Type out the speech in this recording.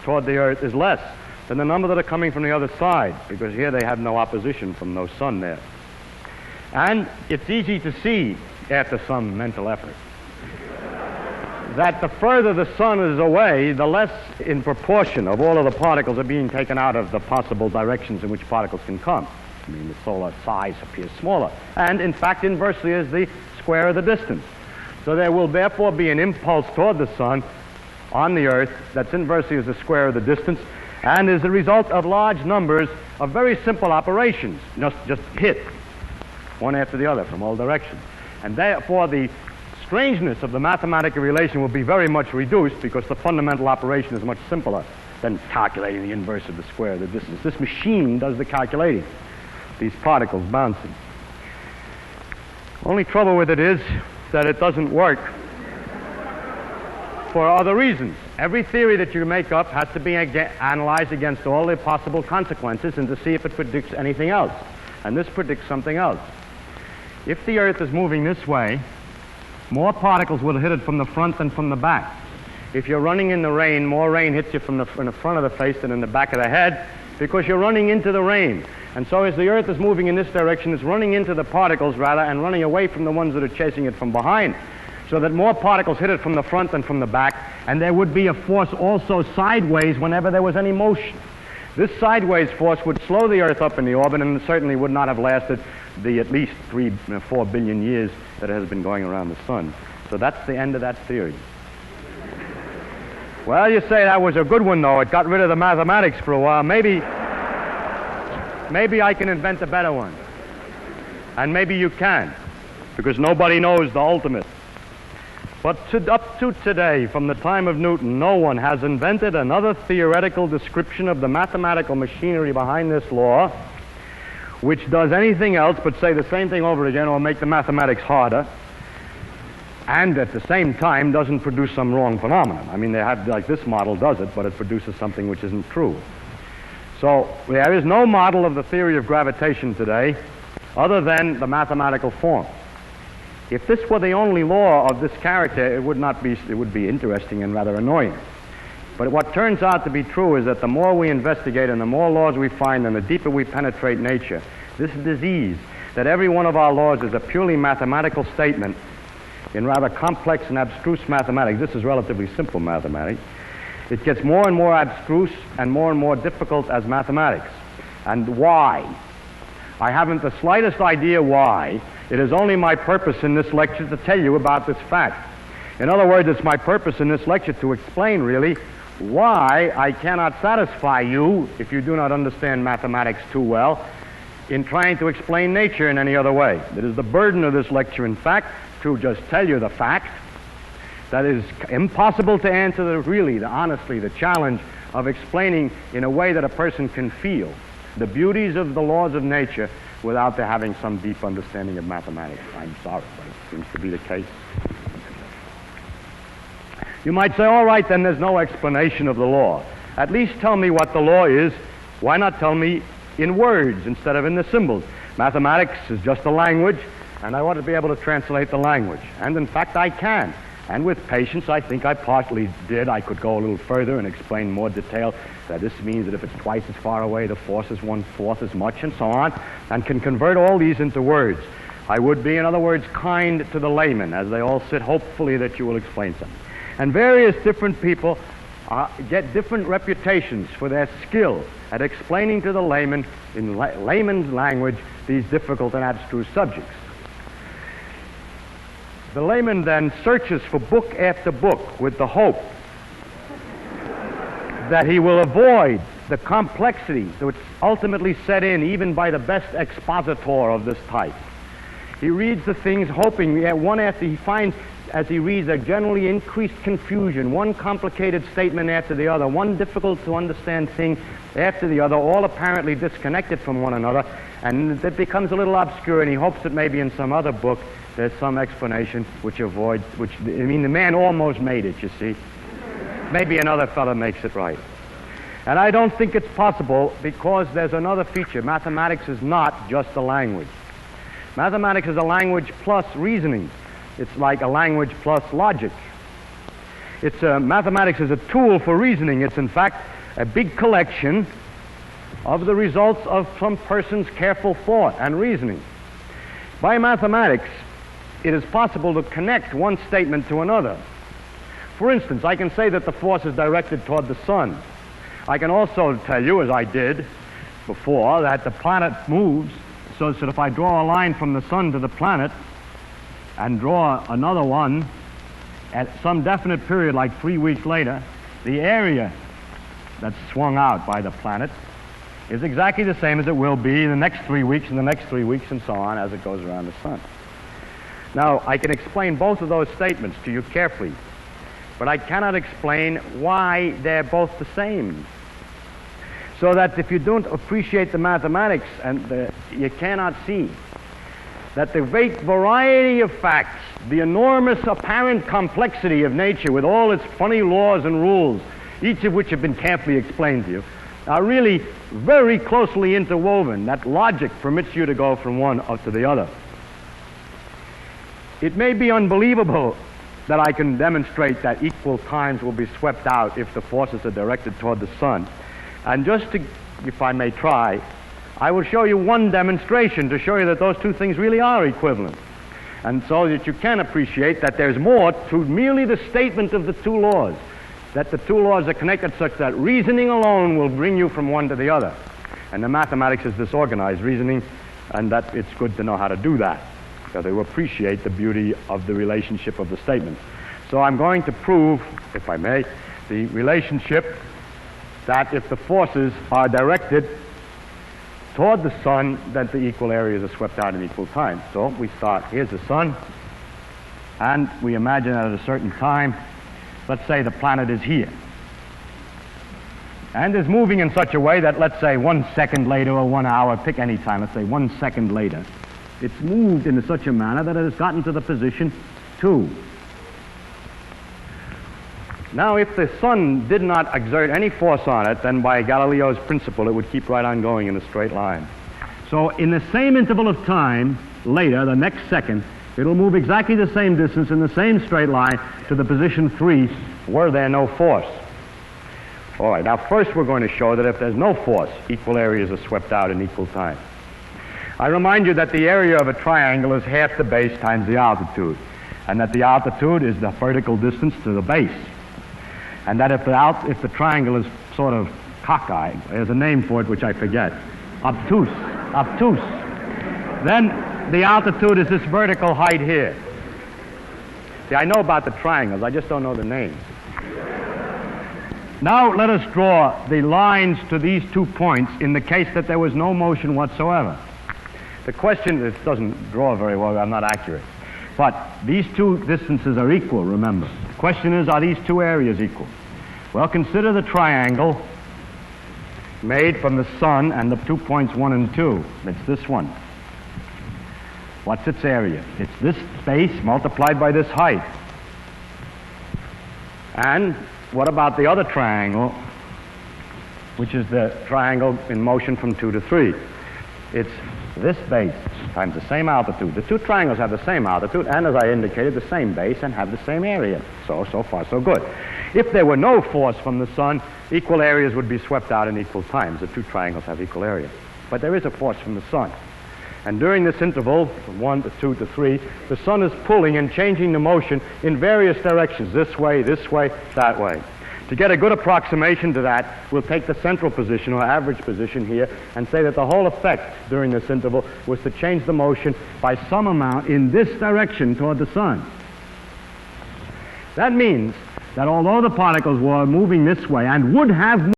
toward the Earth is less than the number that are coming from the other side, because here they have no opposition from no sun there. And it's easy to see, after some mental effort, that the further the sun is away, the less in proportion of all of the particles are being taken out of the possible directions in which particles can come. I mean, the solar size appears smaller. And, in fact, inversely is the square of the distance. So there will therefore be an impulse toward the sun on the Earth that's inversely as the square of the distance, and is the result of large numbers of very simple operations, just hit one after the other from all directions. And therefore the strangeness of the mathematical relation will be very much reduced, because the fundamental operation is much simpler than calculating the inverse of the square of the distance. This machine does the calculating, these particles bouncing. Only trouble with it is that it doesn't work for other reasons. Every theory that you make up has to be analyzed against all the possible consequences and to see if it predicts anything else. And this predicts something else. If the Earth is moving this way, more particles will hit it from the front than from the back. If you're running in the rain, more rain hits you from in the front of the face than in the back of the head, because you're running into the rain. And so as the Earth is moving in this direction, it's running into the particles, rather, and running away from the ones that are chasing it from behind, so that more particles hit it from the front than from the back, and there would be a force also sideways whenever there was any motion. This sideways force would slow the Earth up in the orbit, and it certainly would not have lasted the at least 4 billion years that it has been going around the sun. So that's the end of that theory. Well, you say that was a good one, though. It got rid of the mathematics for a while. Maybe I can invent a better one. And maybe you can, because nobody knows the ultimate. But up to today, from the time of Newton, no one has invented another theoretical description of the mathematical machinery behind this law, which does anything else but say the same thing over again or make the mathematics harder, and at the same time doesn't produce some wrong phenomenon. I mean, they have, like this model does it, but it produces something which isn't true. So there is no model of the theory of gravitation today other than the mathematical form. If this were the only law of this character, it would be interesting and rather annoying. But what turns out to be true is that the more we investigate and the more laws we find and the deeper we penetrate nature, this disease, that every one of our laws is a purely mathematical statement in rather complex and abstruse mathematics. This is relatively simple mathematics. It gets more and more abstruse and more difficult as mathematics. And why? I haven't the slightest idea why. It is only my purpose in this lecture to tell you about this fact. In other words, it's my purpose in this lecture to explain, really, why I cannot satisfy you, if you do not understand mathematics too well, in trying to explain nature in any other way. It is the burden of this lecture, in fact, to just tell you the fact that it is impossible to answer honestly, the challenge of explaining in a way that a person can feel the beauties of the laws of nature without their having some deep understanding of mathematics. I'm sorry, but it seems to be the case. You might say, all right, then there's no explanation of the law. At least tell me what the law is. Why not tell me in words instead of in the symbols? Mathematics is just a language, and I want to be able to translate the language. And in fact, I can. And with patience, I think I partly did. I could go a little further and explain more detail that this means that if it's twice as far away, the force is 1/4 as much, and so on, and can convert all these into words. I would be, in other words, kind to the layman, as they all sit, hopefully that you will explain something. And various different people get different reputations for their skill at explaining to the layman, in layman's language, these difficult and abstruse subjects. The layman then searches for book after book with the hope that he will avoid the complexity that's ultimately set in even by the best expositor of this type. He reads the things hoping that one after he finds, as he reads, a generally increased confusion, one complicated statement after the other, one difficult to understand thing after the other, all apparently disconnected from one another, and it becomes a little obscure, and he hopes that maybe in some other book there's some explanation the man almost made it, you see. Maybe another fellow makes it right. And I don't think it's possible, because there's another feature. Mathematics is not just a language. Mathematics is a language plus reasoning. It's like a language plus logic. Mathematics is a tool for reasoning. It's, in fact, a big collection of the results of some person's careful thought and reasoning. By mathematics, it is possible to connect one statement to another. For instance, I can say that the force is directed toward the sun. I can also tell you, as I did before, that the planet moves so that if I draw a line from the sun to the planet and draw another one at some definite period, like 3 weeks later, the area that's swung out by the planet is exactly the same as it will be in the next 3 weeks and the next 3 weeks and so on as it goes around the sun. Now, I can explain both of those statements to you carefully, but I cannot explain why they're both the same. So that if you don't appreciate the mathematics, you cannot see that the great variety of facts, the enormous apparent complexity of nature with all its funny laws and rules, each of which have been carefully explained to you, are really very closely interwoven. That logic permits you to go from one up to the other. It may be unbelievable that I can demonstrate that equal times will be swept out if the forces are directed toward the sun. And just to, if I may try, I will show you one demonstration to show you that those two things really are equivalent. And so that you can appreciate that there's more to merely the statement of the two laws, that the two laws are connected such that reasoning alone will bring you from one to the other. And the mathematics is disorganized reasoning, and that it's good to know how to do that, so to appreciate the beauty of the relationship of the statements. So I'm going to prove, if I may, the relationship that if the forces are directed toward the sun, that the equal areas are swept out in equal time. So we start, here's the sun, and we imagine that at a certain time, let's say the planet is here, and is moving in such a way that, let's say, 1 second later or 1 hour, pick any time, let's say 1 second later, it's moved in such a manner that it has gotten to the position 2. Now, if the sun did not exert any force on it, then by Galileo's principle, it would keep right on going in a straight line. So in the same interval of time, later, the next second, it'll move exactly the same distance in the same straight line to the position 3, were there no force. All right, now first we're going to show that if there's no force, equal areas are swept out in equal time. I remind you that the area of a triangle is half the base times the altitude, and that the altitude is the vertical distance to the base. And that if the triangle is sort of cockeyed, there's a name for it which I forget, obtuse, then the altitude is this vertical height here. See, I know about the triangles, I just don't know the names. Now let us draw the lines to these 2 points in the case that there was no motion whatsoever. The question, it doesn't draw very well, I'm not accurate. But these two distances are equal, remember. The question is, are these two areas equal? Well, consider the triangle made from the sun and the 2 points 1 and 2. It's this one. What's its area? It's this space multiplied by this height. And what about the other triangle, which is the triangle in motion from 2 to 3? It's this base times the same altitude. The two triangles have the same altitude and, as I indicated, the same base and have the same area. So far, so good. If there were no force from the sun, equal areas would be swept out in equal times. The two triangles have equal area. But there is a force from the sun. And during this interval, from 1 to 2 to 3, the sun is pulling and changing the motion in various directions, this way, that way. To get a good approximation to that, we'll take the central position or average position here and say that the whole effect during this interval was to change the motion by some amount in this direction toward the sun. That means that although the particles were moving this way and would have